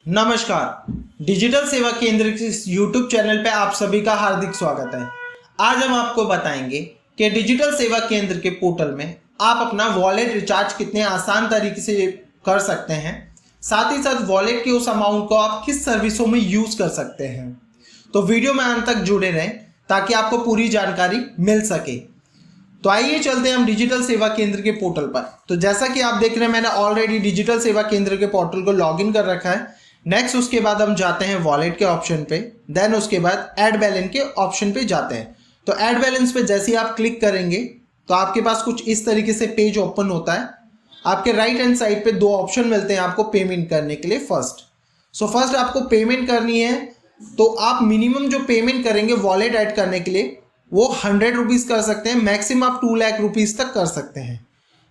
नमस्कार। डिजिटल सेवा केंद्र के इस यूट्यूब चैनल पे आप सभी का हार्दिक स्वागत है। आज हम आपको बताएंगे कि डिजिटल सेवा केंद्र के पोर्टल में आप अपना वॉलेट रिचार्ज कितने आसान तरीके से कर सकते हैं, साथ ही साथ वॉलेट के उस अमाउंट को आप किस सर्विसों में यूज कर सकते हैं। तो वीडियो में अंत तक जुड़े रहें ताकि आपको पूरी जानकारी मिल सके। तो आइए चलते हैं हम डिजिटल सेवा केंद्र के पोर्टल पर। तो जैसा कि आप देख रहे हैं, मैंने ऑलरेडी डिजिटल सेवा केंद्र के पोर्टल को लॉगिन कर रखा है। नेक्स्ट उसके बाद हम जाते हैं वॉलेट के ऑप्शन पे, देन उसके बाद ऐड बैलेंस के ऑप्शन पे जाते हैं। तो ऐड बैलेंस पे जैसे ही आप क्लिक करेंगे तो आपके पास कुछ इस तरीके से पेज ओपन होता है। आपके राइट हैंड साइड पे दो ऑप्शन मिलते हैं आपको पेमेंट करने के लिए। फर्स्ट आपको पेमेंट करनी है, तो आप मिनिमम जो पेमेंट करेंगे वॉलेट ऐड करने के लिए वो 100 रुपीज़ कर सकते हैं, मैक्सिमम आप 2 लाख रुपीज़ तक कर सकते हैं।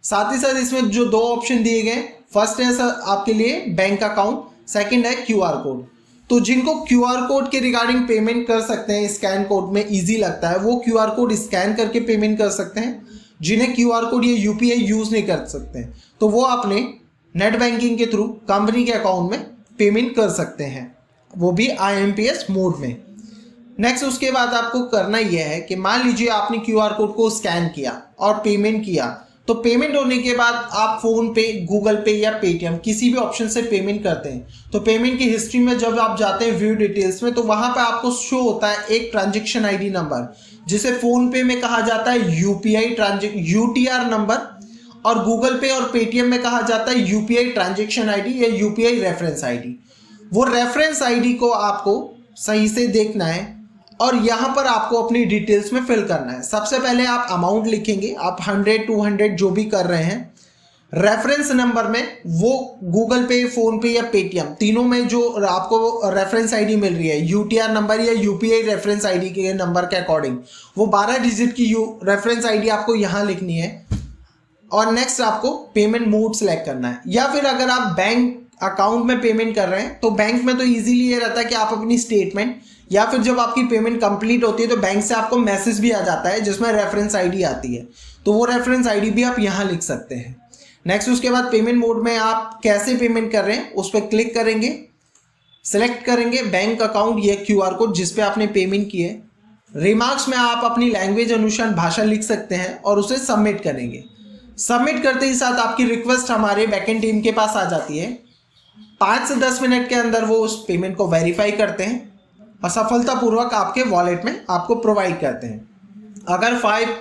साथ ही साथ इसमें जो दो ऑप्शन दिए गए, फर्स्ट है सर आपके लिए बैंक अकाउंट, सेकंड है क्यूआर कोड। तो जिनको क्यूआर कोड के रिगार्डिंग पेमेंट कर सकते हैं, स्कैन कोड में इजी लगता है, वो क्यूआर कोड स्कैन करके पेमेंट कर सकते हैं। जिन्हें क्यूआर कोड या यूपीआई यूज़ नहीं कर सकते हैं तो वो अपने नेट बैंकिंग के थ्रू कंपनी के अकाउंट में पेमेंट कर सकते हैं, वो भी आईएमपीएस मोड में। नेक्स्ट उसके बाद आपको करना यह है कि मान लीजिए आपने क्यूआर कोड को स्कैन किया और पेमेंट किया, तो पेमेंट होने के बाद आप फोन पे, गूगल पे या पेटीएम किसी भी ऑप्शन से पेमेंट करते हैं, तो पेमेंट की हिस्ट्री में जब आप जाते हैं व्यू डिटेल्स में, तो वहां पे आपको शो होता है एक ट्रांजैक्शन आईडी नंबर, जिसे फोन पे में कहा जाता है यूपीआई यूटीआर नंबर, और गूगल पे और पेटीएम में कहा जाता है यूपीआई ट्रांजैक्शन आईडी या यूपीआई रेफरेंस आईडी। वो रेफरेंस आईडी को आपको सही से देखना है और यहाँ पर आपको अपनी डिटेल्स में फिल करना है। सबसे पहले आप अमाउंट लिखेंगे, आप 100, 200 जो भी कर रहे हैं। रेफरेंस नंबर में वो गूगल पे, फोन पे या पेटीएम तीनों में जो आपको रेफरेंस आईडी मिल रही है, यूटीआर नंबर या यूपीआई रेफरेंस आईडी के नंबर के अकॉर्डिंग, वो 12 डिजिट की रेफरेंस आईडी आपको यहाँ लिखनी है। और नेक्स्ट आपको पेमेंट मोड सेलेक्ट करना है, या फिर अगर आप बैंक अकाउंट में पेमेंट कर रहे हैं तो बैंक में तो इजीली ये रहता है कि आप अपनी स्टेटमेंट, या फिर जब आपकी पेमेंट कंप्लीट होती है तो बैंक से आपको मैसेज भी आ जाता है जिसमें रेफरेंस आईडी आती है, तो वो रेफरेंस आईडी भी आप यहाँ लिख सकते हैं। नेक्स्ट उसके बाद पेमेंट मोड में आप कैसे पेमेंट कर रहे हैं उस पर क्लिक करेंगे, सेलेक्ट करेंगे बैंक अकाउंट या क्यूआर कोड जिस पे आपने पेमेंट की है। रिमार्क्स में आप अपनी लैंग्वेज अनुसार भाषा लिख सकते हैं और उसे सबमिट करेंगे। सबमिट करते ही साथ आपकी रिक्वेस्ट हमारे बैकएंड टीम के पास आ जाती है। 5 से 10 मिनट के अंदर वो उस पेमेंट को वेरीफाई करते हैं और सफलतापूर्वक आपके वॉलेट में आपको प्रोवाइड करते हैं। अगर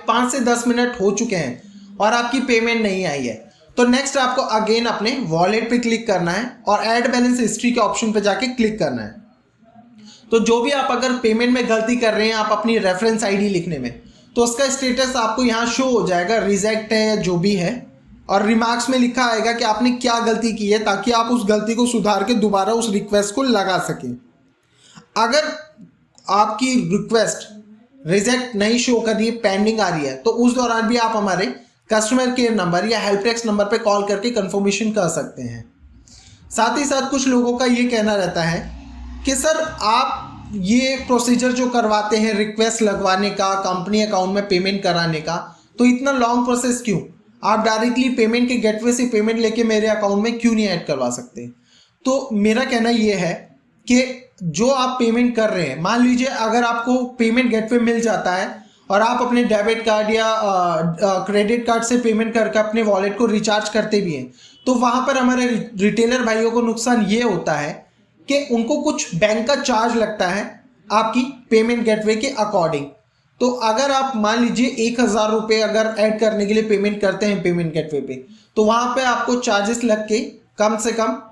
5 से 10 मिनट हो चुके हैं और आपकी पेमेंट नहीं आई है तो नेक्स्ट आपको अगेन अपने वॉलेट पे क्लिक करना है और ऐड बैलेंस हिस्ट्री के ऑप्शन पे जाके क्लिक करना है। तो जो भी आप अगर पेमेंट में गलती कर रहे हैं आप अपनी रेफरेंस आईडी लिखने में, तो उसका स्टेटस आपको यहाँ शो हो जाएगा, रिजेक्ट है या जो भी है, और रिमार्क्स में लिखा आएगा कि आपने क्या गलती की है, ताकि आप उस गलती को सुधार के दोबारा उस रिक्वेस्ट को लगा सकें। अगर आपकी रिक्वेस्ट रिजेक्ट नहीं शो कर रही है, पेंडिंग आ रही है, तो उस दौरान भी आप हमारे कस्टमर केयर नंबर या हेल्प डेस्क नंबर पे कॉल करके कंफर्मेशन कर सकते हैं। साथ ही साथ कुछ लोगों का ये कहना रहता है कि सर आप ये प्रोसीजर जो करवाते हैं रिक्वेस्ट लगवाने का, कंपनी अकाउंट में पेमेंट कराने का, तो इतना लॉन्ग प्रोसेस क्यों? आप डायरेक्टली पेमेंट के गेटवे से पेमेंट लेके मेरे अकाउंट में क्यों नहीं ऐड करवा सकते? तो मेरा कहना ये है कि जो आप पेमेंट कर रहे हैं, मान लीजिए अगर आपको पेमेंट गेटवे मिल जाता है और आप अपने डेबिट कार्ड या क्रेडिट कार्ड से पेमेंट करके अपने वॉलेट को रिचार्ज करते भी हैं, तो वहाँ पर हमारे रिटेलर भाइयों को नुकसान ये होता है कि उनको कुछ बैंक का चार्ज लगता है आपकी पेमेंट गेटवे के अकॉर्डिंग। तो अगर आप मान लीजिए 1000 रुपये अगर ऐड करने के लिए पेमेंट करते हैं पेमेंट गेटवे पे, तो वहाँ पे आपको चार्जेस लग के कम से कम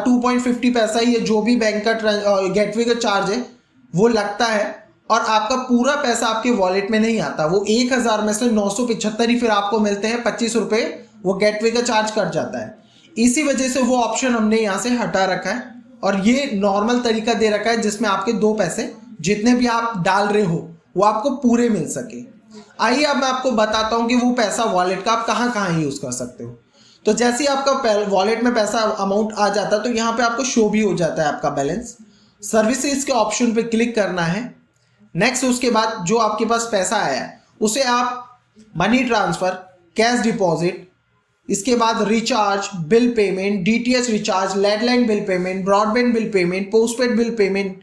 2.50 पैसा ही, जो भी बैंक का गेटवे का चार्ज है वो लगता है, और आपका पूरा पैसा आपके वॉलेट में नहीं आता। वो 1000 में से 975 ही फिर आपको मिलते हैं, 25 रुपये वो गेटवे का चार्ज कट जाता है। इसी वजह से वो ऑप्शन हमने यहाँ से हटा रखा है और ये नॉर्मल तरीका दे रखा है जिसमें आपके 2 पैसे जितने भी आप डाल रहे हो वो आपको पूरे मिल सके। आइए अब मैं आपको बताता हूँ कि वो पैसा वॉलेट का आप कहाँ कहाँ यूज़ कर सकते हो। तो जैसे ही आपका वॉलेट में पैसा अमाउंट आ जाता है तो यहाँ पे आपको शो भी हो जाता है आपका बैलेंस। सर्विसेज के ऑप्शन पे क्लिक करना है। नेक्स्ट उसके बाद जो आपके पास पैसा आया है उसे आप मनी ट्रांसफ़र, कैश डिपॉजिट, इसके बाद recharge, bill payment, DTH recharge, landline bill payment, broadband bill payment, postpaid bill payment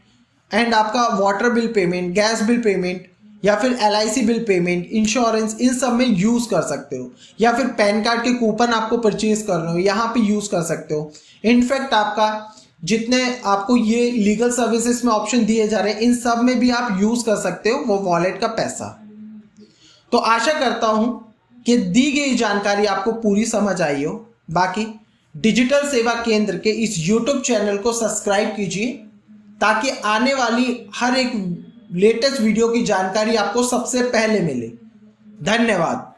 and आपका water bill payment, gas bill payment या फिर एलआईसी बिल पेमेंट, इंश्योरेंस, इन सब में यूज़ कर सकते हो। या फिर पैन कार्ड के कूपन आपको परचेज कर रहे हो, यहाँ पे यूज़ कर सकते हो। इनफैक्ट आपका जितने आपको ये लीगल सर्विसेज में ऑप्शन दिए जा रहे हैं, इन सब में भी आप यूज़ कर सकते हो वो वॉलेट का पैसा। तो आशा करता हूँ कि दी गई जानकारी आपको पूरी समझ आई हो। बाकी डिजिटल सेवा केंद्र के इस यूट्यूब चैनल को सब्सक्राइब कीजिए ताकि आने वाली हर एक लेटेस्ट वीडियो की जानकारी आपको सबसे पहले मिले। धन्यवाद।